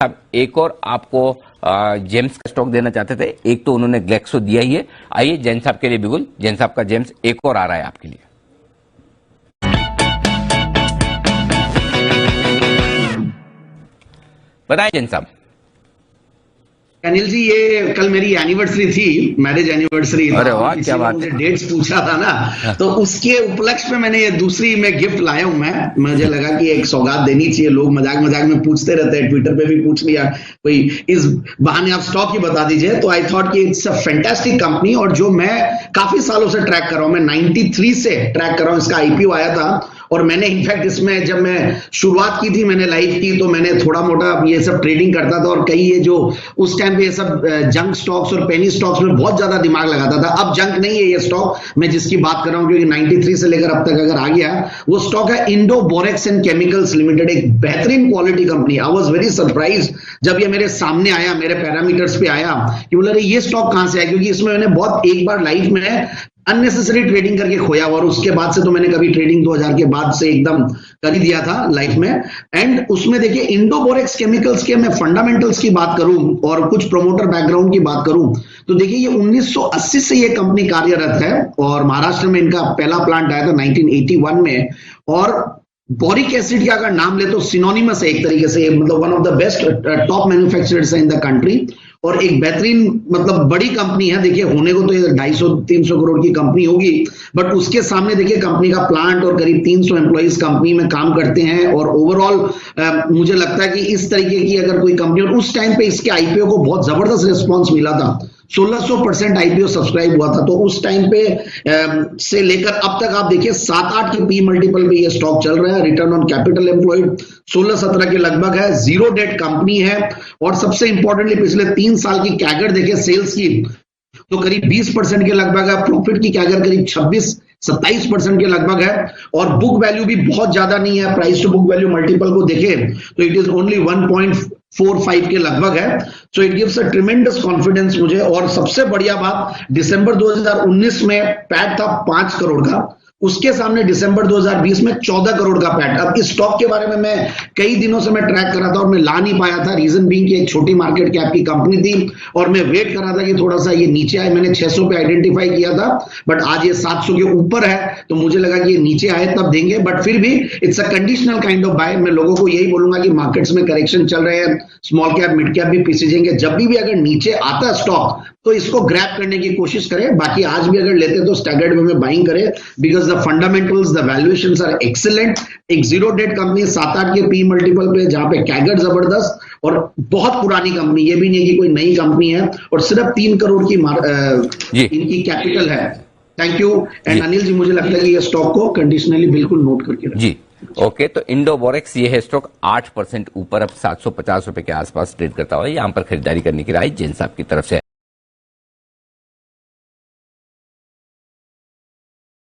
साहब एक और आपको जेम्स का स्टॉक देना चाहते थे, एक तो उन्होंने ग्लेक्सो दिया ही है। आइए जैन साहब के लिए बिल्कुल, जैन साहब का जेम्स एक और आ रहा है आपके लिए। बताइए जैन साहब। अनिल जी, ये कल मेरी एनिवर्सरी थी, मैरिज एनिवर्सरी। अरे वाह, क्या बात मुझे है। डेट्स पूछा था ना, तो उसके उपलक्ष्य में मैंने ये दूसरी में गिफ्ट लाया हूं। मुझे लगा कि एक सौगात देनी चाहिए। लोग मजाक मजाक में पूछते रहते हैं, ट्विटर पे भी पूछ लिया कोई, इस बहाने आप स्टॉक ही बता दीजिए। तो आई थॉट कि इट्स अ फैंटास्टिक कंपनी, और जो मैं काफी सालों से ट्रैक कर रहा हूं, मैं 93 से ट्रैक कर रहा हूं। इसका आईपीओ आया था, और मैंने इनफैक्ट इसमें जब मैं शुरुआत की थी मैंने लाइफ की, तो मैंने थोड़ा मोटा ये सब ट्रेडिंग करता था, और कई ये जो उस टाइम पे ये सब जंक स्टॉक्स और पेनी स्टॉक्स में बहुत ज्यादा दिमाग लगाता था। अब जंक नहीं है ये स्टॉक मैं जिसकी बात कर रहा हूं, क्योंकि 93 से लेकर अब तक अगर आ गया, वो स्टॉक है Indo borax and chemicals limited, एक बेहतरीन quality company. I was very surprise जब ये मेरे सामने आया, मेरे पैरामीटर्स पे आया कि बोले ये स्टॉक कहां से आया, क्योंकि इसमें मैंने बहुत एक बार लाइफ में अननेसेसरी ट्रेडिंग करके खोया, और उसके बाद से तो मैंने कभी ट्रेडिंग 2000 के बाद से एकदम कर ही दिया था लाइफ में। एंड उसमें देखिए इंडो बोरेक्स केमिकल्स के मैं फंडामेंटल्स की बात करूं और कुछ प्रोमोटर बैकग्राउंड की बात करूं, तो देखिए ये 1980 से ये कंपनी कार्यरत है, और महाराष्ट्र में इनका पहला प्लांट आया था 1981 में। और बोरिक एसिड का अगर नाम ले तो सिनोनिमस है एक तरीके से, मतलब one of the best top manufacturers in the country, और एक बेहतरीन मतलब बड़ी कंपनी है। देखिए होने को तो ये 250-300 करोड़ की कंपनी होगी, बट उसके सामने देखिए कंपनी का प्लांट और करीब 300 एम्प्लॉइज कंपनी में काम करते हैं। और ओवरऑल मुझे लगता है कि इस तरीके की अगर कोई कंपनी, और उस टाइम पे इसके आईपीओ को बहुत जबरदस्त रिस्पॉन्स मिला था, 1600% आईपीओ सब्सक्राइब हुआ था। तो उस टाइम पे से लेकर अब तक आप देखिए 7-8 के पी मल्टीपल पे ये स्टॉक चल रहा है। रिटर्न ऑन कैपिटल एम्प्लॉयड 16-17 के लगभग है, जीरो डेट कंपनी है, और सबसे इंपॉर्टेंटली पिछले 3 साल की कैगर देखिए सेल्स की तो करीब 20% के लगभग है, प्रॉफिट की कैगर करीब 26-27% के लगभग है, और बुक वैल्यू भी बहुत ज्यादा नहीं है। Price to book value multiple को देखें तो इट इज ओनली 1.45 के लगभग है। So it gives a tremendous confidence मुझे। और सबसे बढ़िया बात, दिसंबर 2019 में पैट था 5 करोड़ का, उसके सामने दिसंबर 2020 में 14 करोड़ का पैट। अब इस स्टॉक के बारे में मैं कई दिनों से मैं ट्रैक कर रहा था, और मैं ला नहीं पाया था, रीजन बीइंग कि एक छोटी मार्केट कैप की कंपनी थी, और मैं वेट कर रहा था कि थोड़ा सा ये नीचे आए। मैंने 600 पे आइडेंटिफाई किया था, बट आज ये 700 के ऊपर है, तो मुझे लगा कि ये नीचे आए तब देंगे। बट फिर भी it's a conditional kind of buy. मैं लोगों को यही बोलूंगा कि मार्केट्स में करेक्शन चल रहे हैं, स्मॉल कैप मिड कैप भी पीछे जाएंगे, जब भी अगर नीचे आता है स्टॉक तो इसको ग्रैब करने की कोशिश करें। बाकी आज भी अगर लेते तो स्टैगर्ड वे में बाइंग करें, because the fundamentals, the valuations are excellent. एक जीरो डेट कंपनी 7-8 के पी मल्टीपल पे, जहां पे कैगर जबरदस्त, और बहुत पुरानी कंपनी, ये भी नहीं कि कोई नई कंपनी है, और सिर्फ 3 करोड़ की इनकी कैपिटल है। Thank you. And Anil ji, मुझे लगता है कि ये स्टॉक को कंडीशनली बिल्कुल नोट करके रखें। जी ओके, तो इंडो बोरेक्स ये है स्टॉक 8% ऊपर, अब 750 रुपए के आसपास ट्रेड करता हुआ, यहां पर खरीदारी करने की राय जैन साहब की तरफ से है।